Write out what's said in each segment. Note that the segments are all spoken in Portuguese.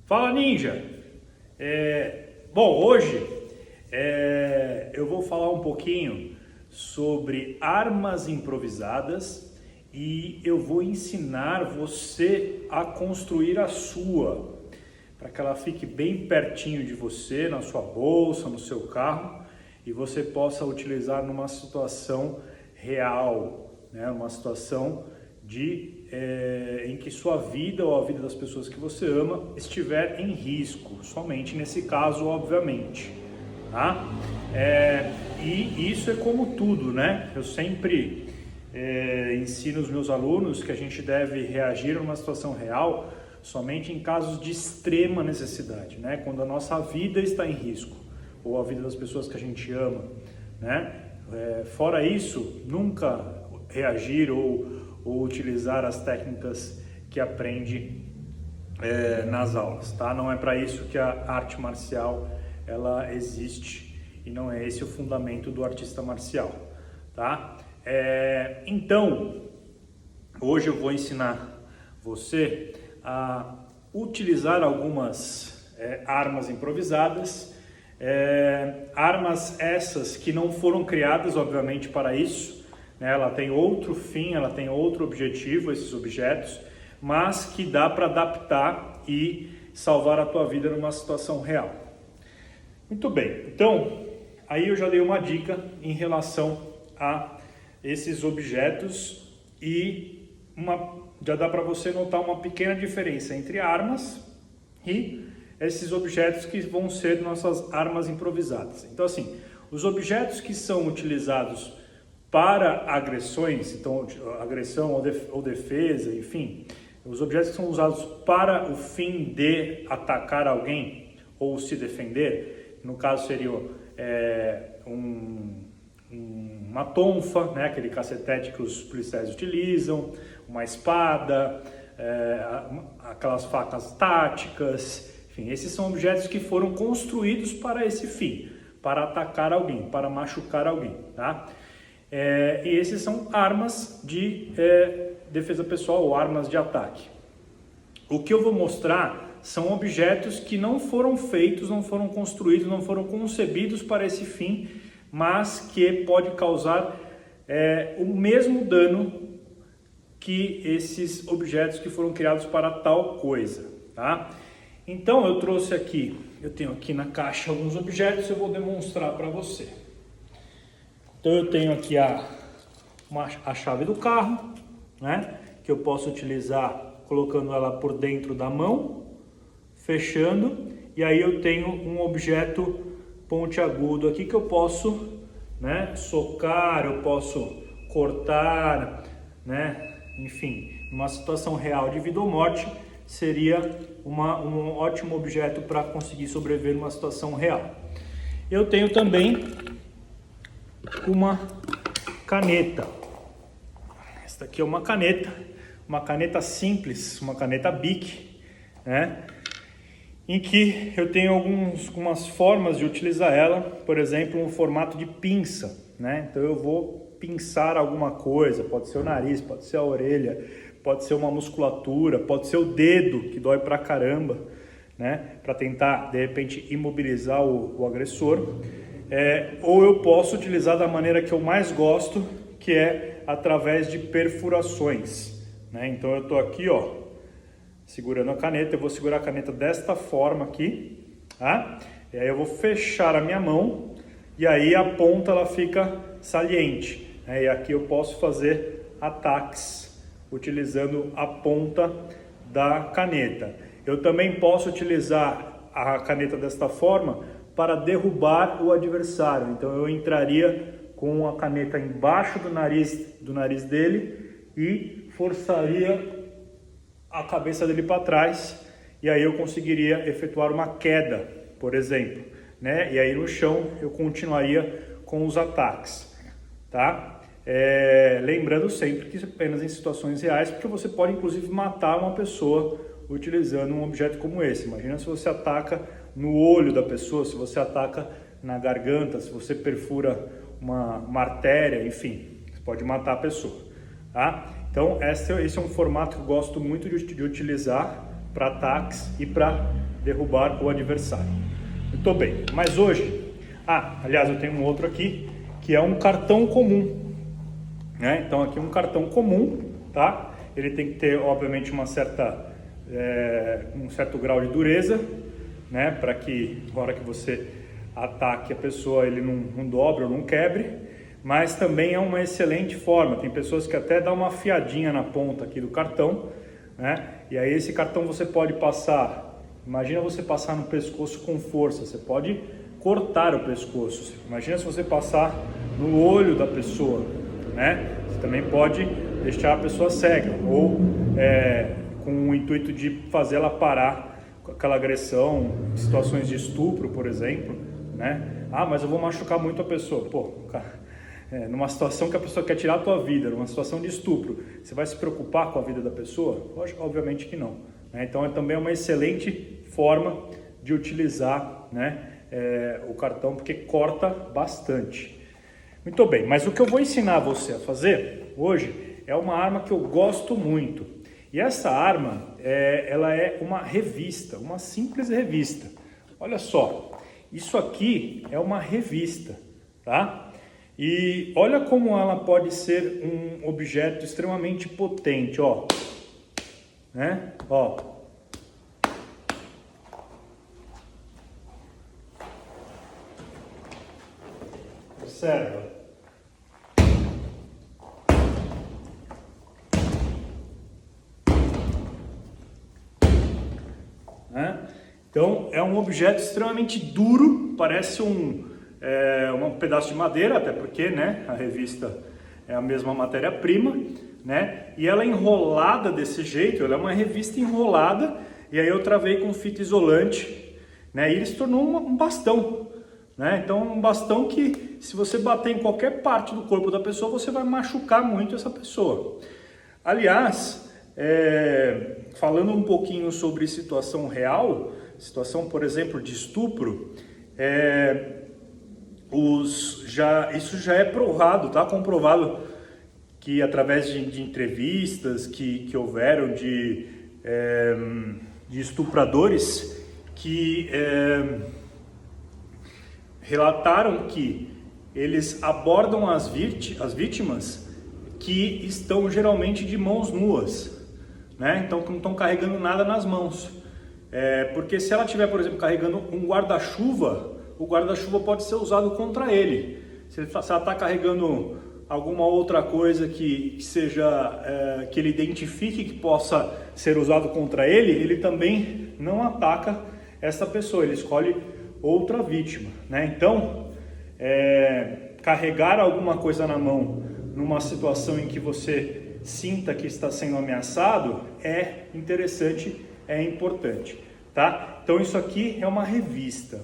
Fala, Ninja! Bom, hoje eu vou falar um pouquinho sobre armas improvisadas e eu vou ensinar você a construir a sua, para que ela fique bem pertinho de você, na sua bolsa, no seu carro, e você possa utilizar numa situação real, né? Uma situação em que sua vida ou a vida das pessoas que você ama estiver em risco, somente nesse caso, obviamente, tá? E isso é como tudo, né? Eu sempre ensino os meus alunos que a gente deve reagir numa situação real somente em casos de extrema necessidade, né? Quando a nossa vida está em risco, ou a vida das pessoas que a gente ama, né? Fora isso, nunca reagir ou utilizar as técnicas que aprende nas aulas, tá? Não é para isso que a arte marcial ela existe e não é esse o fundamento do artista marcial, tá? Então, hoje eu vou ensinar você a utilizar algumas armas improvisadas, armas essas que não foram criadas, obviamente, para isso, né? Ela tem outro fim, ela tem outro objetivo, esses objetos, mas que dá para adaptar e salvar a tua vida numa situação real. Muito bem, então, aí eu já dei uma dica em relação a esses objetos e já dá para você notar uma pequena diferença entre armas e esses objetos que vão ser nossas armas improvisadas. Então, assim, os objetos que são utilizados para agressões, então agressão ou defesa, enfim, os objetos que são usados para o fim de atacar alguém ou se defender, no caso seria uma tonfa, né, aquele cacetete que os policiais utilizam, uma espada, aquelas facas táticas, enfim, esses são objetos que foram construídos para esse fim, para atacar alguém, para machucar alguém, tá? E esses são armas de defesa pessoal ou armas de ataque. O que eu vou mostrar são objetos que não foram feitos, não foram construídos, não foram concebidos para esse fim, mas que pode causar o mesmo dano que esses objetos que foram criados para tal coisa, tá? Então eu trouxe aqui, eu tenho aqui na caixa alguns objetos, eu vou demonstrar para você. Então eu tenho aqui a chave do carro, né, que eu posso utilizar colocando ela por dentro da mão, fechando, e aí eu tenho um objeto pontiagudo aqui que eu posso, né, socar, eu posso cortar, né, enfim, numa situação real de vida ou morte seria um ótimo objeto para conseguir sobreviver numa situação real. Eu tenho também uma caneta. Esta aqui é uma caneta simples, uma caneta Bic, né? Em que eu tenho algumas formas de utilizar ela, por exemplo, um formato de pinça, né? Então eu vou pinçar alguma coisa, pode ser o nariz, pode ser a orelha, pode ser uma musculatura, pode ser o dedo que dói pra caramba, né? Para tentar de repente imobilizar o agressor. Ou eu posso utilizar da maneira que eu mais gosto, que é através de perfurações, né? Então eu estou aqui, ó, segurando a caneta, eu vou segurar a caneta desta forma aqui, tá? E aí eu vou fechar a minha mão e aí a ponta ela fica saliente, né? E aqui eu posso fazer ataques utilizando a ponta da caneta. Eu também posso utilizar a caneta desta forma para derrubar o adversário. Então eu entraria com a caneta embaixo do nariz dele e forçaria a cabeça dele para trás, e aí eu conseguiria efetuar uma queda, por exemplo, né? E aí no chão eu continuaria com os ataques, tá? Lembrando sempre que apenas em situações reais, porque você pode inclusive matar uma pessoa utilizando um objeto como esse. Imagina se você ataca no olho da pessoa, se você ataca na garganta, se você perfura uma artéria, enfim, você pode matar a pessoa, tá? Então esse é um formato que eu gosto muito de utilizar para ataques e para derrubar o adversário. Muito bem, mas hoje... aliás, eu tenho um outro aqui, que é um cartão comum. Né? Então aqui um cartão comum, tá? Ele tem que ter, obviamente, um certo grau de dureza, né? Para que, na hora que você ataque a pessoa, ele não dobre ou não quebre. Mas também é uma excelente forma. Tem pessoas que até dão uma afiadinha na ponta aqui do cartão, né? E aí esse cartão você pode passar, imagina você passar no pescoço com força, você pode cortar o pescoço. Imagina se você passar no olho da pessoa, né? Você também pode deixar a pessoa cega, ou com o intuito de fazer ela parar com aquela agressão, situações de estupro, por exemplo, né? Mas eu vou machucar muito a pessoa. Pô, numa situação que a pessoa quer tirar a tua vida, numa situação de estupro, você vai se preocupar com a vida da pessoa? Obviamente que não, né? Então também é uma excelente forma de utilizar, né, o cartão, porque corta bastante. Muito bem, mas o que eu vou ensinar você a fazer hoje é uma arma que eu gosto muito. E essa arma, ela é uma revista, uma simples revista. Olha só, isso aqui é uma revista, tá? E olha como ela pode ser um objeto extremamente potente, ó. Né? Ó. Observa. Né? Então é um objeto extremamente duro, parece um pedaço de madeira, até porque, né, a revista é a mesma matéria-prima, né? E ela é enrolada desse jeito, ela é uma revista enrolada, e aí eu travei com fita isolante, né? E ele se tornou um bastão, né? Então um bastão que, se você bater em qualquer parte do corpo da pessoa, você vai machucar muito essa pessoa. Aliás, falando um pouquinho sobre situação real, situação, por exemplo, de estupro, isso já é provado, tá? Comprovado que através de entrevistas que houveram de estupradores que relataram que eles abordam as vítimas que estão geralmente de mãos nuas, né? Então não estão carregando nada nas mãos, porque se ela estiver, por exemplo, carregando um guarda-chuva, o guarda-chuva pode ser usado contra ele. Se ela está carregando alguma outra coisa que seja, que ele identifique que possa ser usado contra ele, ele também não ataca essa pessoa, ele escolhe outra vítima, né? Então, carregar alguma coisa na mão numa situação em que você sinta que está sendo ameaçado é interessante, é importante, tá? Então isso aqui é uma revista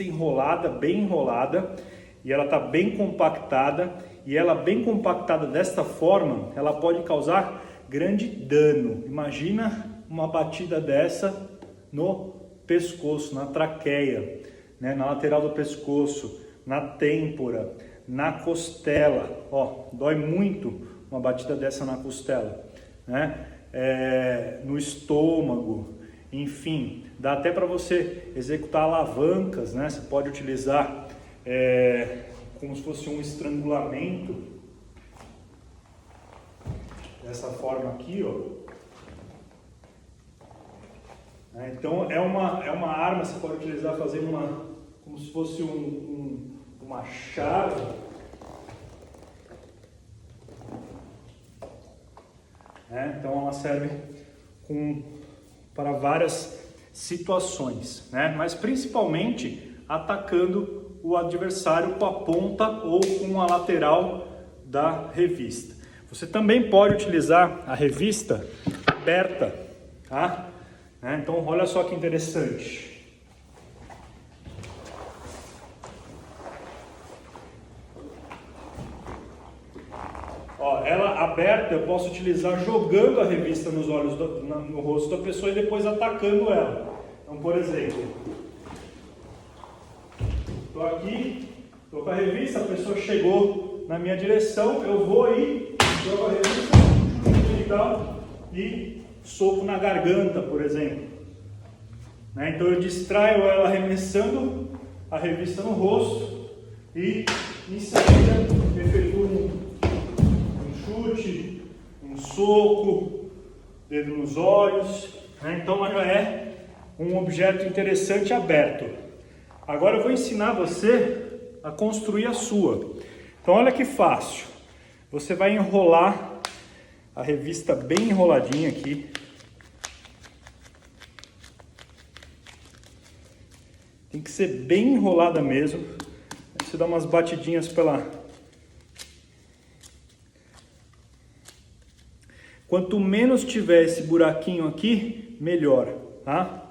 enrolada, bem enrolada, e ela está bem compactada, e ela bem compactada desta forma, ela pode causar grande dano. Imagina uma batida dessa no pescoço, na traqueia, né? Na lateral do pescoço, na têmpora, na costela, ó, dói muito uma batida dessa na costela, né? No estômago, enfim, dá até para você executar alavancas, né? Você pode utilizar como se fosse um estrangulamento, dessa forma aqui, ó. Então é uma arma, você pode utilizar fazendo como se fosse uma chave. Então ela serve para várias situações, né? Mas principalmente atacando o adversário com a ponta ou com a lateral da revista. Você também pode utilizar a revista aberta, tá? Então olha só que interessante. Ó, ela aberta eu posso utilizar jogando a revista nos olhos, no rosto da pessoa e depois atacando ela. Então, por exemplo, estou aqui, estou com a revista, a pessoa chegou na minha direção, eu vou aí, jogo a revista e soco na garganta, por exemplo. né? Então eu distraio ela arremessando a revista no rosto e em seguida efetuo um chute, um soco, dedo nos olhos, né? Então já é um objeto interessante aberto. Agora eu vou ensinar você a construir a sua. Então olha que fácil. Você vai enrolar a revista bem enroladinha aqui. Tem que ser bem enrolada mesmo. Aí você dá umas batidinhas pela... Quanto menos tiver esse buraquinho aqui, melhor, tá?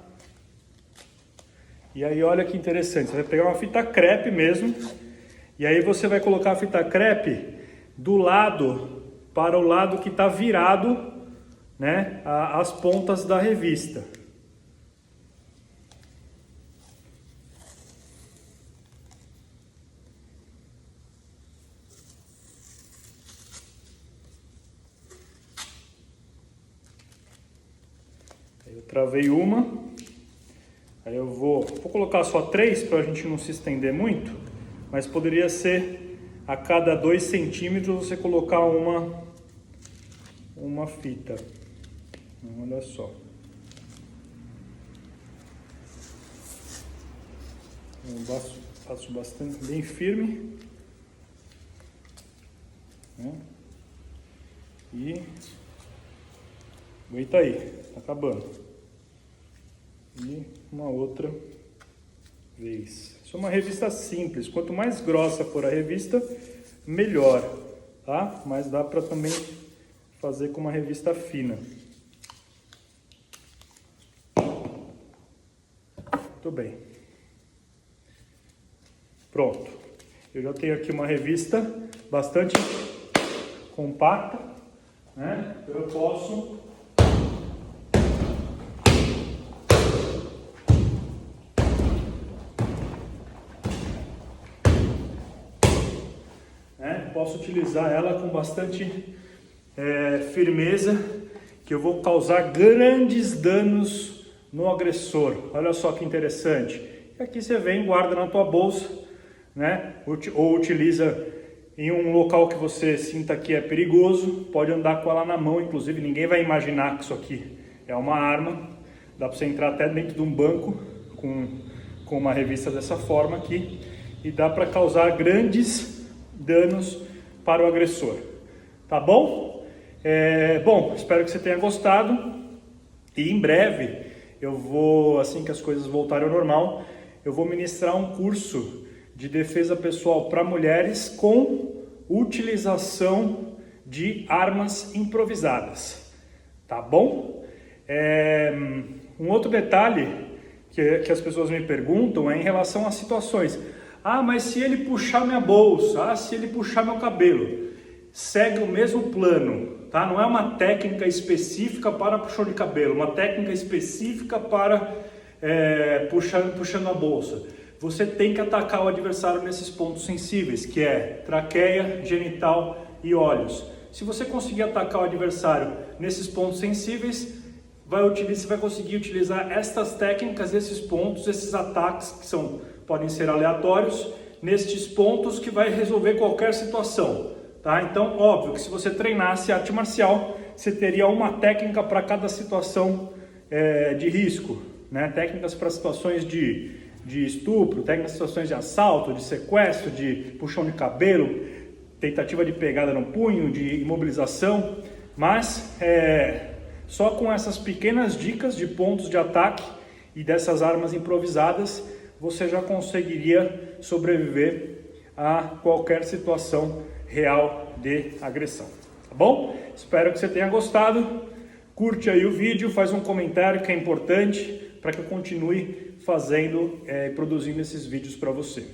E aí olha que interessante, você vai pegar uma fita crepe mesmo, e aí você vai colocar a fita crepe do lado, para o lado que está virado, né, as pontas da revista. Eu travei uma. Aí eu vou colocar só 3 para a gente não se estender muito, mas poderia ser a cada 2 centímetros você colocar uma fita. Olha só. Eu faço bastante, bem firme. Né? E aguenta aí, tá acabando. E uma outra vez. Isso é uma revista simples. Quanto mais grossa for a revista, melhor, tá? Mas dá para também fazer com uma revista fina. Muito bem. Pronto. Eu já tenho aqui uma revista bastante compacta, né? Eu posso utilizar ela com bastante firmeza, que eu vou causar grandes danos no agressor. Olha só que interessante. E aqui você vem, guarda na tua bolsa, né? Ou utiliza em um local que você sinta que é perigoso, pode andar com ela na mão, inclusive ninguém vai imaginar que isso aqui é uma arma. Dá para você entrar até dentro de um banco com uma revista dessa forma aqui, e dá para causar grandes danos para o agressor, tá bom? Bom, espero que você tenha gostado, e em breve eu vou, assim que as coisas voltarem ao normal, eu vou ministrar um curso de defesa pessoal para mulheres com utilização de armas improvisadas, tá bom? Um outro detalhe que as pessoas me perguntam é em relação às situações. Ah, mas se ele puxar minha bolsa, se ele puxar meu cabelo, segue o mesmo plano, tá? Não é uma técnica específica para puxão de cabelo, uma técnica específica para puxando a bolsa. Você tem que atacar o adversário nesses pontos sensíveis, que é traqueia, genital e olhos. Se você conseguir atacar o adversário nesses pontos sensíveis, você vai conseguir utilizar estas técnicas, esses pontos, esses ataques que podem ser aleatórios, nestes pontos que vai resolver qualquer situação, tá? Então, óbvio que se você treinasse arte marcial, você teria uma técnica para cada situação de risco, né? Técnicas para situações de estupro, técnicas para situações de assalto, de sequestro, de puxão de cabelo, tentativa de pegada no punho, de imobilização, mas só com essas pequenas dicas de pontos de ataque e dessas armas improvisadas, você já conseguiria sobreviver a qualquer situação real de agressão, tá bom? Espero que você tenha gostado. Curte aí o vídeo, faz um comentário que é importante para que eu continue fazendo e produzindo esses vídeos para você.